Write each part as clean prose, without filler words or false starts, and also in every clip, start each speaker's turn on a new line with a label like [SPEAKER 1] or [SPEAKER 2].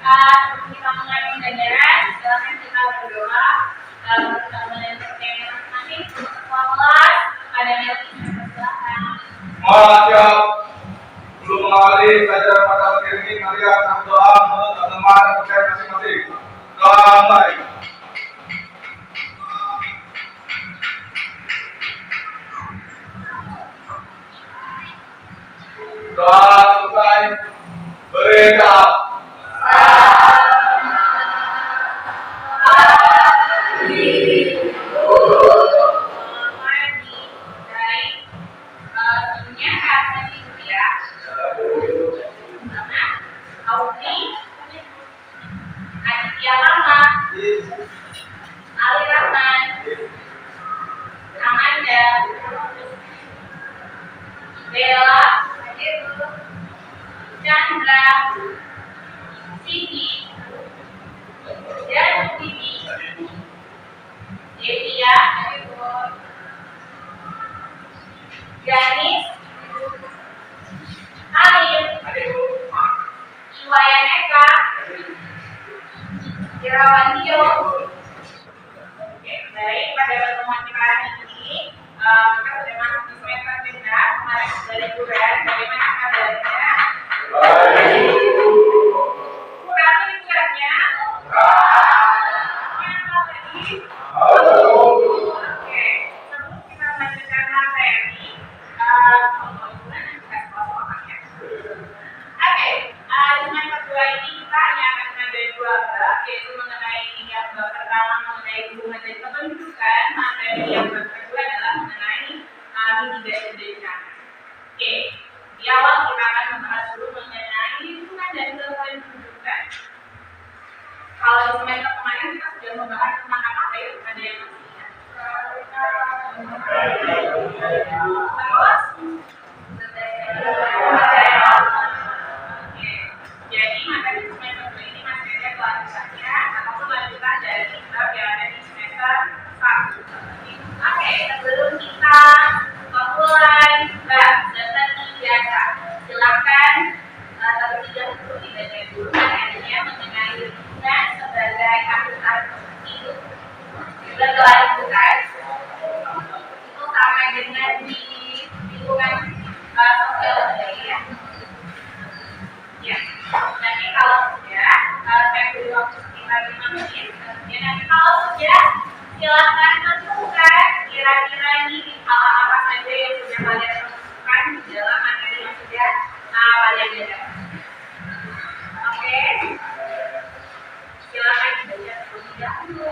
[SPEAKER 1] Sebelum kita mulai pembelajaran, silakan kita berdoa. Kita mulai pertanyaan masing-masing untuk ketua kelas. Ada Melki, silakan.
[SPEAKER 2] Mohon siap. Sebelum mengawali pelajaran pada hari ini, mari kita berdoa untuk teman-teman dan percaya masing-masing. Doa mulai. Doa selesai. Berdoa.
[SPEAKER 1] Bella, Chandra, Siti, dan Bibi, Devia, Ganis, Alim, Iwayaneka, Irawan Dio. Baik, pada pertemuan kita hari ini kita sudah masuk di semester genap. Kemarin sudah liburan, bagaimana kabarnya? Kurang liburannya? Mana lagi? Oke, sebelum kita melanjutkan materi, di semester kedua ini kita hanya akan mengambil dua bab, yaitu mengenai yang bab pertama mengenai hubungan dan kependudukan, materi yang bab kedua adalah mengenai mitigasi bencana. Oke, di awal kita akan membahas dulu mengenai hubungan dan kependudukan. Kalau di semester kemarin kita sudah membahas tentang apa ya? Ada yang masih ingat? Jadi materi semester 2 ini masih ada kelanjutannya ataupun lanjutan dari bab yang ada di semester 1. Oke, sebelum kita memulai bab seperti biasa, silakan terlebih dahulu dibaca dulu materinya mengenai lingkungan sebagai habitat hidup. Juga kelanjutan itu sama dengan di lingkungan sosial budaya. Ya, nanti kalau sudah, saya beri waktu sekitar 5 menit. Kemudian nanti kalau sudah, silakan tentukan kira-kira ini hal apa saja yang sudah kalian tentukan di dalam materi yang sudah kalian belajar. Oke, silakan dibaca terlebih dahulu.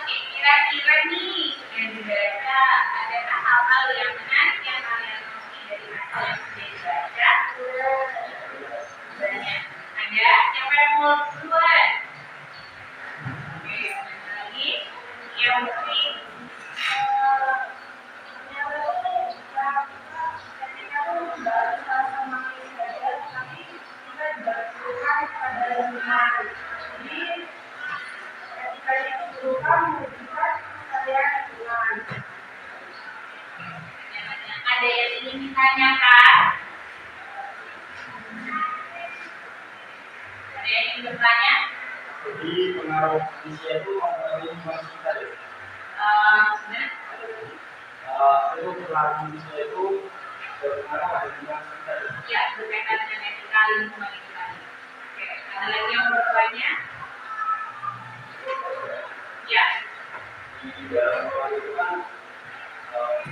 [SPEAKER 1] Kira-kira nih yang dibaca, adakah hal-hal yang menarik yang kalian mengerti dari materi yang sudah dibaca? Banyak. Ada? Siapa yang mau duluan? Oke, ada lagi? Yang mungkin ketika membahas tentang manusia, tapi kita berperan pada lingkungan. Jadi ketika itu berupa mewujudkan kesadaran lingkungan. Ada yang ingin ditanyakan? Ada yang ingin bertanya?
[SPEAKER 3] Jadi pengaruh manusia itu
[SPEAKER 2] lingkungan sekitar ya? Itu perilaku manusia itu berpengaruh pada lingkungan sekitar ya?
[SPEAKER 1] Ya, berkaitan dengan etika lingkungan itu tadi. Oke, ada lagi yang bertanya? Ya.
[SPEAKER 2] Di dalam ruang itu kan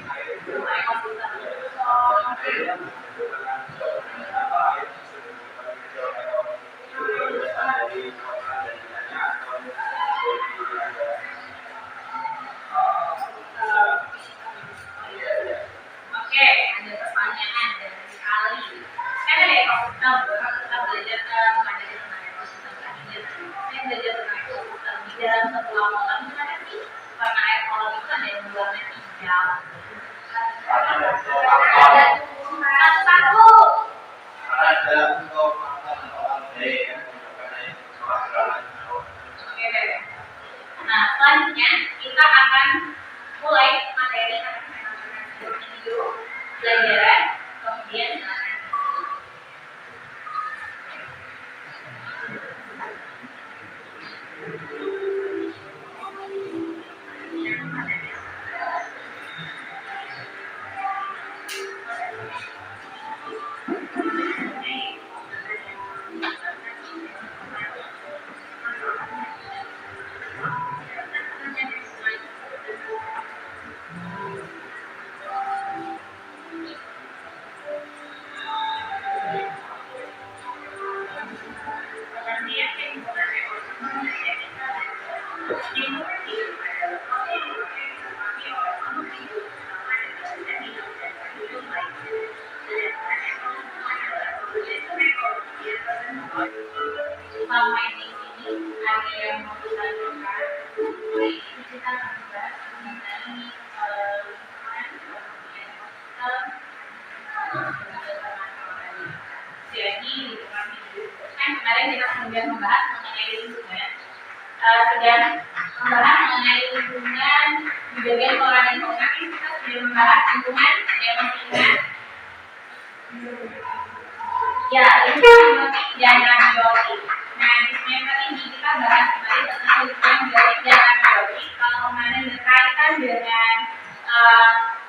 [SPEAKER 2] air itu
[SPEAKER 1] Ekosistem.
[SPEAKER 2] air yang merupakan apa air dari kota dan lainnya atau
[SPEAKER 1] Oke, ada pertanyaan dari Ali. Kan ada ekosistem, kita belajar pada tentang ekosistem tadi. Saya belajar tentang ekosistem di dalam sebuah kolam itu ada sih warna air kolam itu ada yang berwarna hijau. Ada satu.
[SPEAKER 2] ada untuk orang yang
[SPEAKER 1] Oke deh. Nah, selanjutnya kita akan mulai materi ini dulu pelajaran, kemudian silakan. Sampai di sini ada yang mau ditanyakan. Kita akan bahas mengenai jadi lingkungan hidup. Kan kemarin kita sudah membahas mengenai lingkungan, sedang membahas mengenai lingkungan di bagian pola lingkungan. Kita sudah membahas lingkungan yang lingkungan. Ya, lingkungan dan biotik. Nah, di semester ini kita bahas kembali tentang lingkungan biotik dan biotik. Kalau kemarin berkaitan dengan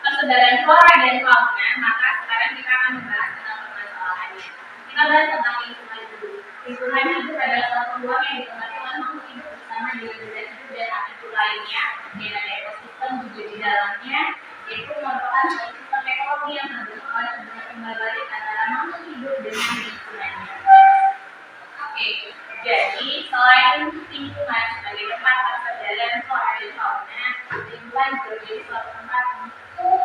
[SPEAKER 1] persebaran flora dan fauna, maka sekarang kita akan membahas tentang permasalahannya. Kita bahas tentang lingkungan hidup. Lingkungan hidup adalah suatu ruang yang ditempati oleh makhluk hidup bersama dengan benda hidup dan aktif lainnya, dengan ekosistem juga di dalamnya, yaitu merupakan ekosistem ekologi yang terbentuk oleh hubungan timbal balik antara makhluk hidup dengan lingkungannya. Oke, jadi selain lingkungan sebagai tempat persebaran flora dan fauna, lingkungan juga menjadi suatu tempat untuk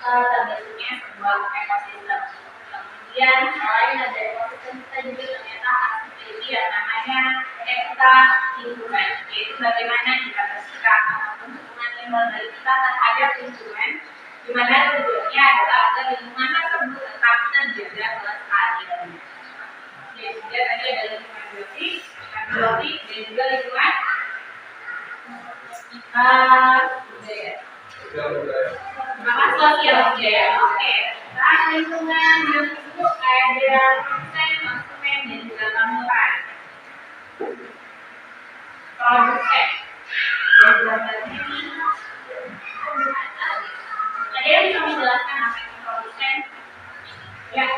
[SPEAKER 1] terbentuknya sebuah ekosistem. Kemudian selain ada ekosistem, kita juga ternyata harus memiliki yang namanya etika lingkungan, yaitu bagaimana kita bersikap ataupun hubungan timbal balik kita terhadap lingkungan, di mana tujuannya adalah agar lingkungan tersebut tetap terjaga kelestariannya. Dan juga tadi ada lingkungan biotik, dan juga lingkungan budaya. Maka sosial budaya. Oke. Nah, lingkungan yang disebut ada produsen, konsumen, dan juga pemurah. Produsen. Ada yang bisa menjelaskan apa itu produsen? Ya,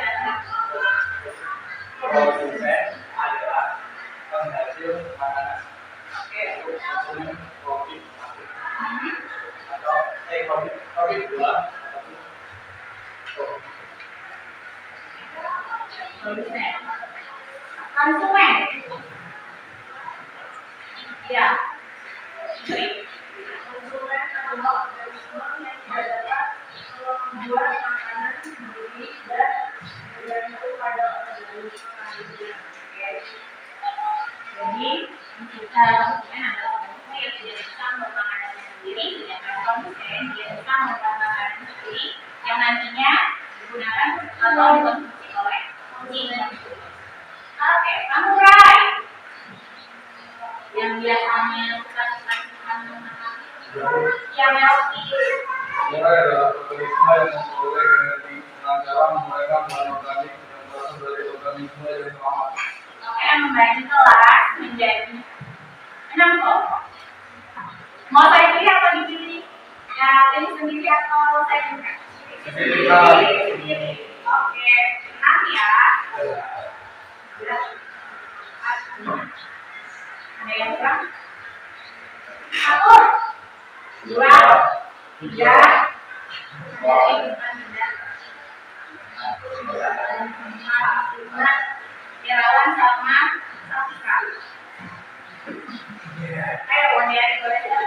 [SPEAKER 2] produsen adalah penghasil makanan.
[SPEAKER 1] Oke.
[SPEAKER 2] Konsumen kopi atau kopi gula ataupun kopi.
[SPEAKER 1] Produsen. Konsumen. Ya. Konsumen adalah organisme yang dapat membuat makanan sendiri dan bergantung pada organisme lainnya. Jadi kita konsumen adalah organisme yang tidak bisa membuat makanan sendiri, sedangkan konsumen dia bisa membuat makanan sendiri yang nantinya digunakan atau dikonsumsi oleh konsumen. Oke, samurai yang biasanya suka yang healthy.
[SPEAKER 2] Samurai adalah organisme yang memperoleh energi dengan cara menggunakan bahan organik yang berasal dari organisme yang selamat.
[SPEAKER 1] Oke, membagi kelas menjadi 6 kelompok. Oke, tenang ya. Ada yang kurang? 1, 2, 3, 4, Irawan sama Safika. Ayo, Wandari, boleh ya?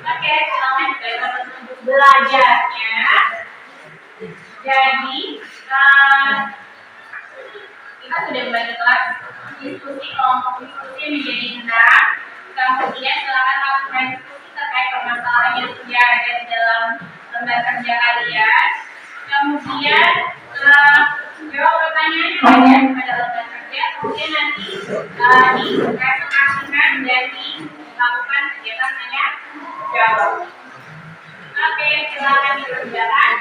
[SPEAKER 1] Oke, selamat belajarnya. Jadi, kita sudah belajar kelas diskusi kelompok diskusi menjadi 6. Kemudian silakan lakukan diskusi terkait permasalahan yang sudah ada di dalam lembar kerja kalian. Kemudian jawab pertanyaan yang ada pada lembar kerja. Kemudian nanti dipresentasikan dan dilakukan kegiatan tanya jawab. Oke, silakan dikerjakan.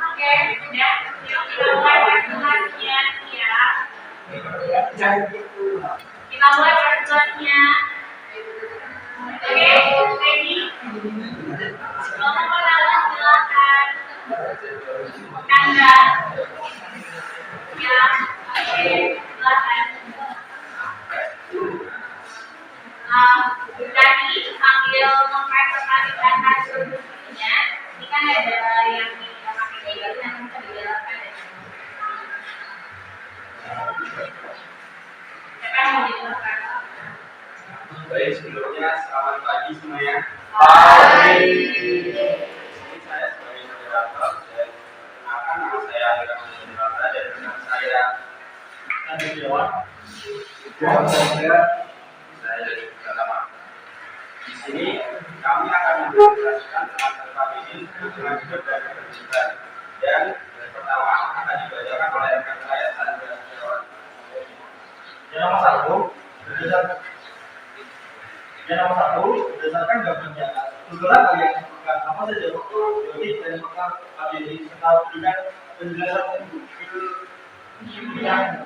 [SPEAKER 1] Oke, sudah. Yuk kita mulai presentasinya ya. Kita mulai presentasinya. Oke, ready? Nomor pertama silakan. Anda. Ya, oke, silakan. Tadi sambil mempresentasikan hasil diskusinya, ini kan ada yang pakai yang bisa dijelaskan ya. Siapa yang mau dijelaskan?
[SPEAKER 2] Baik, sebelumnya selamat pagi semuanya. Pagi. Ini saya sebagai moderator dan akan nama saya Ira Muhammad dan rekan saya Andi Dewan. Saya dari pertama. Di sini kami akan mempresentasikan tentang KPI dengan hidup dan kebersihan. Dan pertama akan dibacakan oleh rekan saya Andi Dewan. Yang nomor 1, berdasarkan gambar nyata, tujuan kalian bukan apa saja jadi dan maka KPI serta berikan penjelasan ilmiah.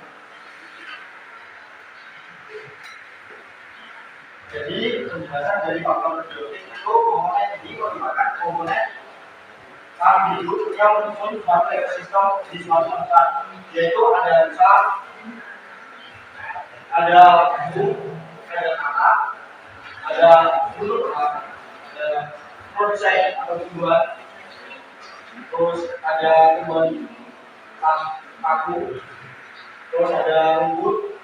[SPEAKER 2] Jadi penjelasan dari faktor biotik itu komponen ini merupakan komponen sangat hidup yang menyusun suatu ekosistem di suatu tempat, yaitu ada misal, ada bumbu, ada tanah, ada bulu, ada produsen atau tumbuhan, terus ada tumbuhan paku, terus ada rumput,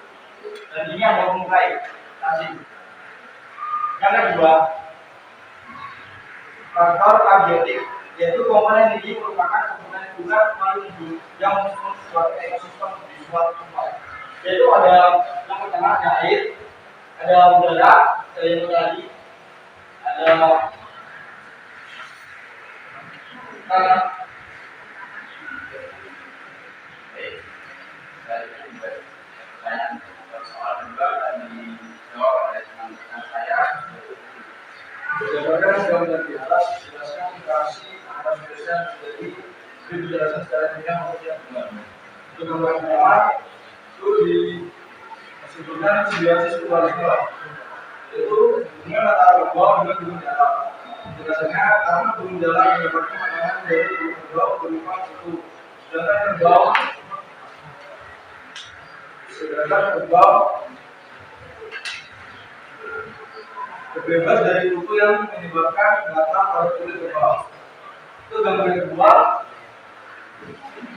[SPEAKER 2] dan ini ada bungkai tasik. Yang kedua, faktor abiotik, yaitu komponen ini merupakan komponen bukan makhluk hidup yang menyusun suatu ekosistem di suatu tempat, yaitu ada yang pertama ada air, ada udara, ada yang tadi, ada tanah. Persoalan juga akan dijawab oleh teman-teman saya. Berdasarkan gambar di atas, jelaskan interaksi antara spesies menjadi penjelasan secara ilmiah maupun yang benar. Untuk gambar pertama, itu itu disebutkan simbiosis mutualisme, yaitu hubungan antara berbau dengan burung jalak. Penjelasannya karena burung jalak mendapatkan makanan dari burung berbau berupa kutu, sedangkan berbau terbebas dari kutu yang menyebabkan gatal pada kulit berbau. Itu gambar yang kedua.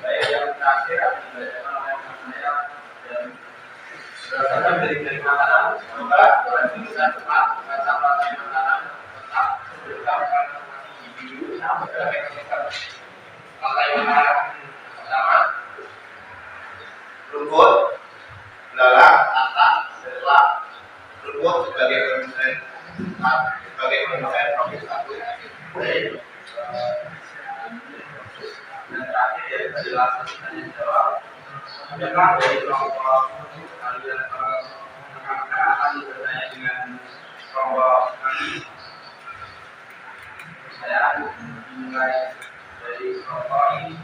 [SPEAKER 2] Baik, yang terakhir akan dibacakan oleh saya dan berdasarkan dari makanan, maka orang bisa cepat baca rantai makanan tetap berdasarkan individu sampai ke rantai makanan pertama rumput, belalang, tatak, setelah rumput sebagai produsen profit satu. Dan terakhir dari penjelasan tanya jawab, adakah dari kelompok kalian rekan-rekan akan bertanya dengan kelompok kami? Saya dimulai dari kelompok ini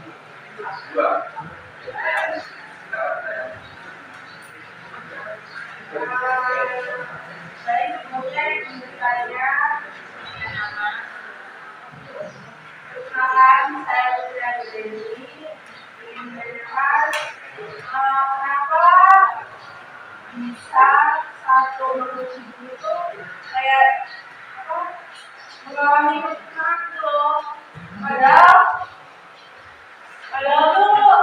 [SPEAKER 2] dua.
[SPEAKER 1] Saya kemudian saya nama perkenalkan, saya sudah Dewi, ingin mendengar kenapa bisa satu menurut itu kayak mengalami kesulitan loh. Padahal tuh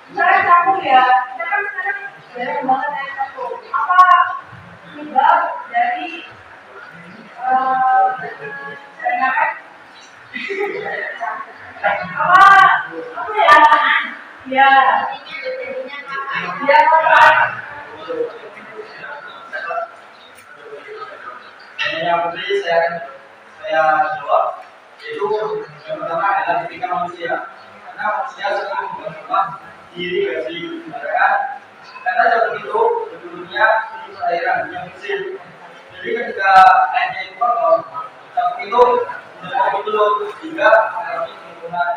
[SPEAKER 1] misalnya campur ya, kita kan sekarang jarang banget naik campur. Apa penyebab dari jangan apa ya? Ya, ya apa?
[SPEAKER 2] Yang pertama saya jawab, yaitu yang pertama adalah ketika manusia, karena manusia sering mengubah diri dari kendaraan, karena campur itu dulunya di perairan yang kecil. Jadi ketika airnya itu kotor, campur itu menjadi itu sehingga mengalami penurunan.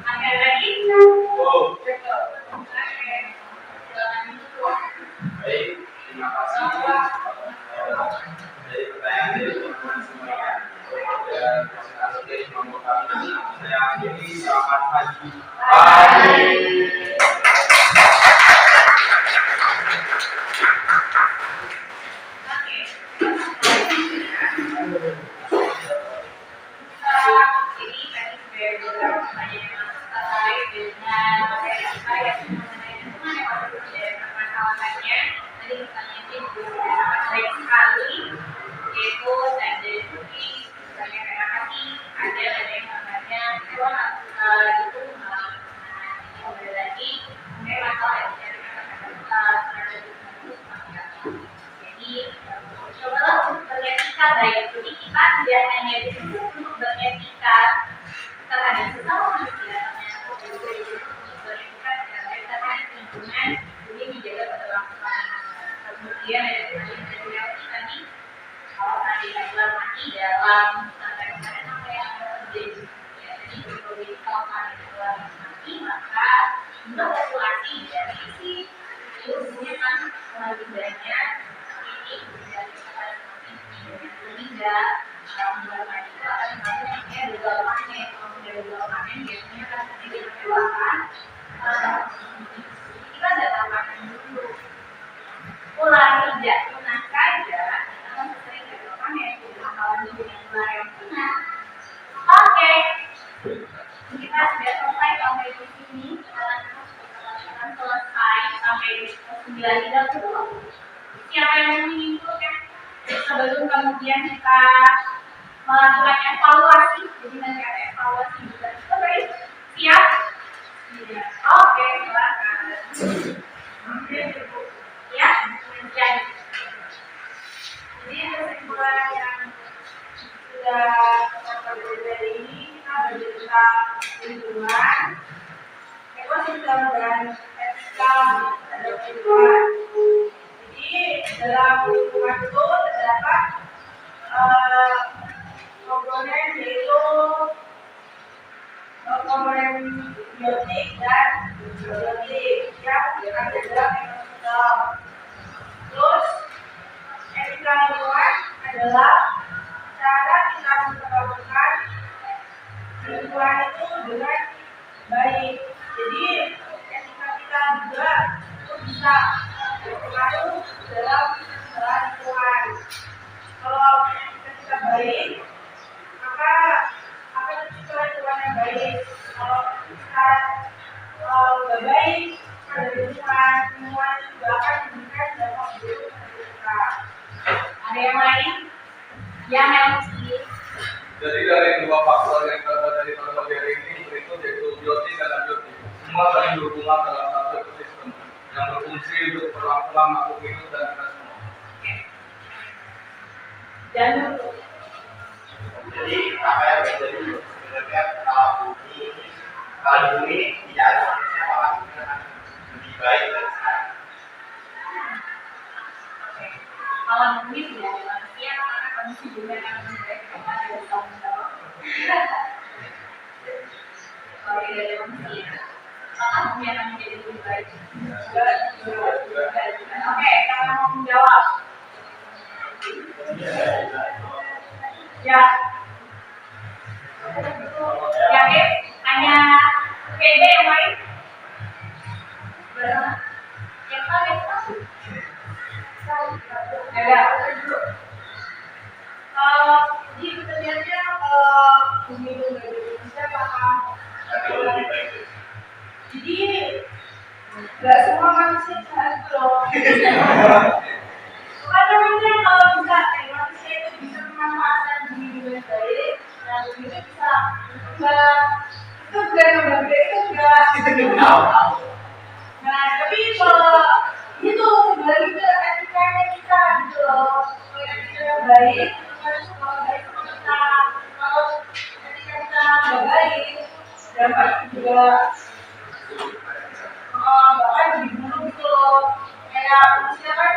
[SPEAKER 1] Ada lagi?
[SPEAKER 2] Baik, terima kasih dari pertanyaan dari teman-teman semuanya. Dan presentasi dari kelompok kami, saya akhiri, selamat pagi.
[SPEAKER 1] Jadi kita tidak hanya disebut untuk beretika terhadap sesama manusia, lingkungan ini menjaga keberlangsungan. Kemudian ada tadi kalau tadi adalah mati dalam sampai apa yang terjadi. Jadi kalau adalah mati maka jumlah populasi dari si virusnya kan lebih banyak. Ini dari sehingga bulan itu akan namanya gagal panen. Kalau sudah gagal panen biasanya kan terjadi kecelakaan. Kita gagal panen dulu. Ular tidak punah saja, akan sering gagal panen. Bakalan dengan ular yang punah. Oke, kita sudah selesai sampai di sini. Akan selesai sampai 9:30. Siapa yang mau menyimpulkan? Sebelum kemudian kita melakukan evaluasi, jadi nanti ada evaluasi juga. Oke, siap? Iya. Oke, silakan. Ya, jadi kesimpulan yang sudah kita pelajari ini, kita belajar tentang lingkungan, ekosistem dan etika terhadap lingkungan. Jadi dalam lingkungan itu terdapat biotik dan biotik yang ada dalam ekosistem. Terus etika lingkungan adalah cara kita memperlakukan lingkungan itu dengan baik. Jadi etika kita juga itu bisa berpengaruh dalam masalah lingkungan. Kalau kita baik, maka akan tercipta lingkungan yang baik. Kalau kita nggak baik pada lingkungan juga akan memberikan dampak buruk pada kita. Ada yang lain? Yang mesti.
[SPEAKER 2] Jadi dari dua faktor yang dari materi ini berikut yaitu biotik dan abiotik. Semua saling berhubungan dalam satu ekosistem yang berfungsi untuk perlakuan makhluk hidup dan kita semua.
[SPEAKER 1] Dan
[SPEAKER 3] jadi apa yang terjadi sebenarnya kalau bumi tidak ada manusia malah lebih baik dari sekarang.
[SPEAKER 1] kalau bumi tidak ada manusia, maka kondisi bumi akan lebih baik karena ada tahun-tahun. Kalau tidak ada manusia, maka bumi akan menjadi lebih baik. Oke, kalau mau menjawab. Ya. Yakin? Hanya PB yang lain? Yang paling ada. Jadi sebenarnya bumi itu nggak ada manusia paham. Jadi nggak semua manusia sehat loh. Karena kalau bisa manusia itu bisa memanfaatkan bumi dengan baik, nah bumi itu bisa itu bukan berbeda itu enggak. Nah tapi kalau itu kembali ke etikanya kita gitu loh. Kalau etika yang baik, harus baik sama kita. Kalau etika kita nggak baik, dampak juga bahkan dibunuh gitu loh. Kayak manusia kan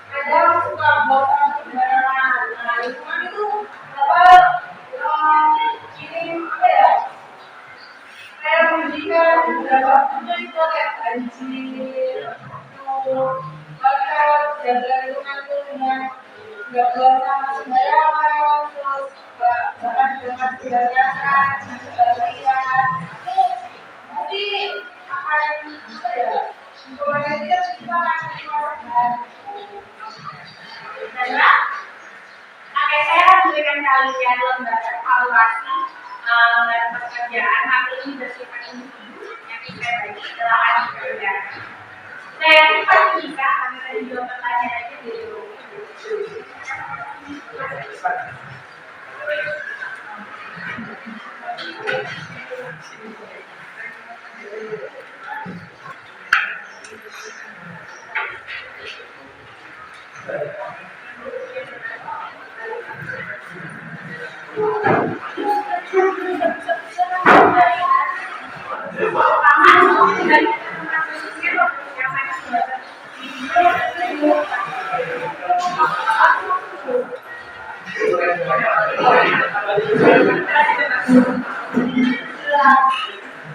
[SPEAKER 1] kadang suka buang sembarangan. Nah lingkungan itu ini apa ya? Kayak menjadikan beberapa contoh itu kayak banjir. Kalau kita jaga lingkungan itu dengan nggak buang sampah sembarangan, terus bahkan dengan sembarangan, sembarangan itu nanti akan apa ya? Lingkungan itu kita akan dikeluarkan. Adalah, oke, saya akan berikan kalian lembaga evaluasi dalam pekerjaan hari ini bersifat individu yang saya bagi adalah adik pekerjaan. Saya yakin pasti bisa, karena tadi dua pertanyaan aja di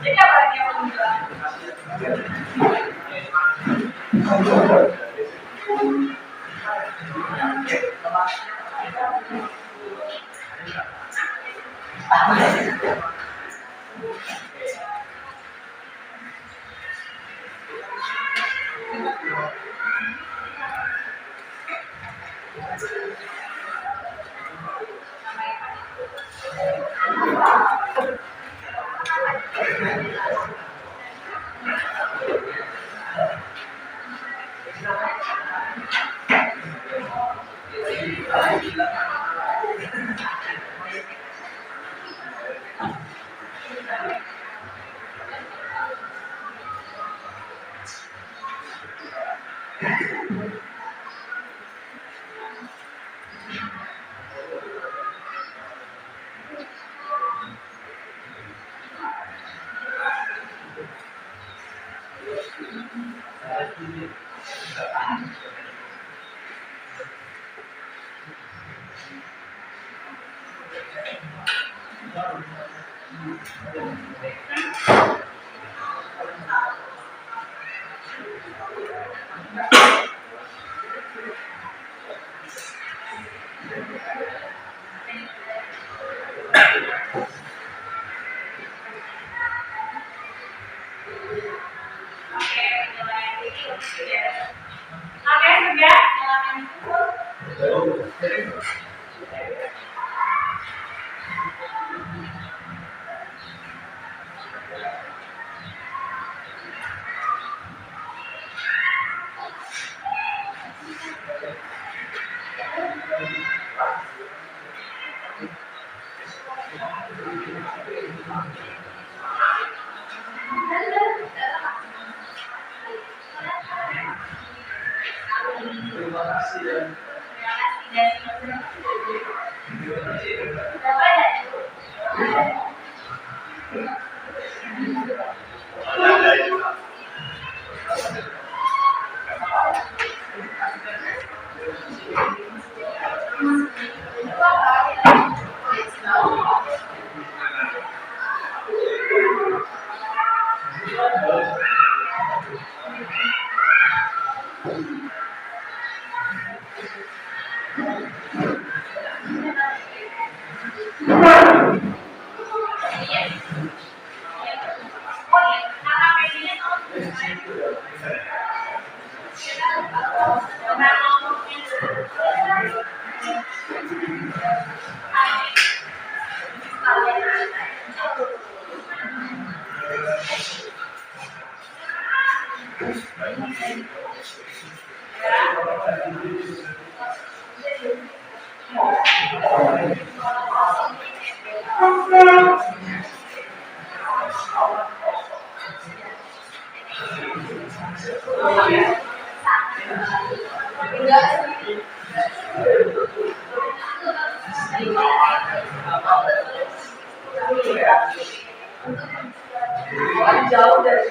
[SPEAKER 1] jadi apa lagi yang mau dibilang?
[SPEAKER 2] Terima kasih. Jauh dari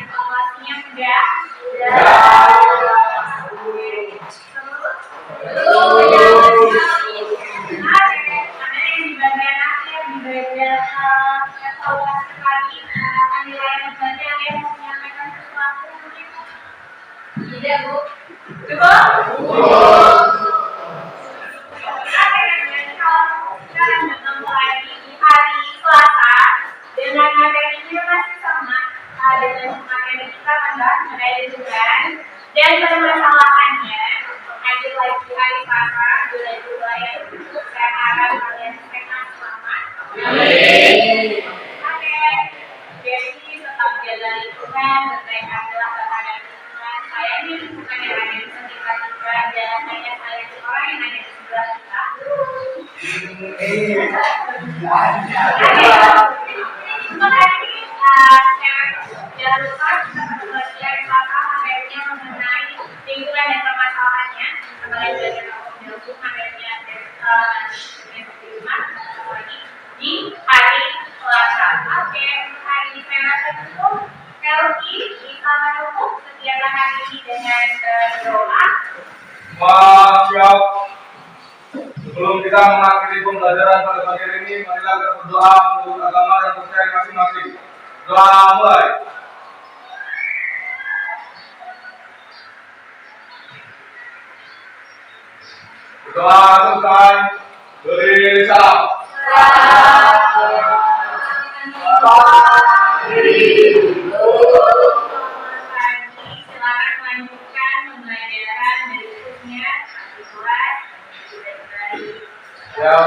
[SPEAKER 2] evaluasinya sudah. Tidak, Bu. Cukup? Dengan materinya masih sama dengan materi kita mengajukan dan permasalahannya ada lagi hari Selasa bulan Juli yang saya harap kalian sehat selamat. Oke, jadi tetap jaga lingkungan, berbaik adalah kepada lingkungan. Saya ini lingkungan yang ada di sekitar kita dan hanya saya orang yang ada di sebelah kita. Terima kasih. Jangan lupa kita belajar tentang materinya mengenai lingkungan dan permasalahannya. Kalian belajar tentang materinya lagi di hari Selasa. Oke, hari ini saya rasa cukup. Helki bisa menutup kegiatan hari ini dengan doa. Siap. Sebelum kita mengakhiri pembelajaran pada pagi hari ini, marilah kita berdoa untuk agama dan percaya masing-masing. Doa mulai. Doa selesai. Beri salam.
[SPEAKER 1] Silakan lanjutkan pembelajaran berikutnya.
[SPEAKER 2] Ya,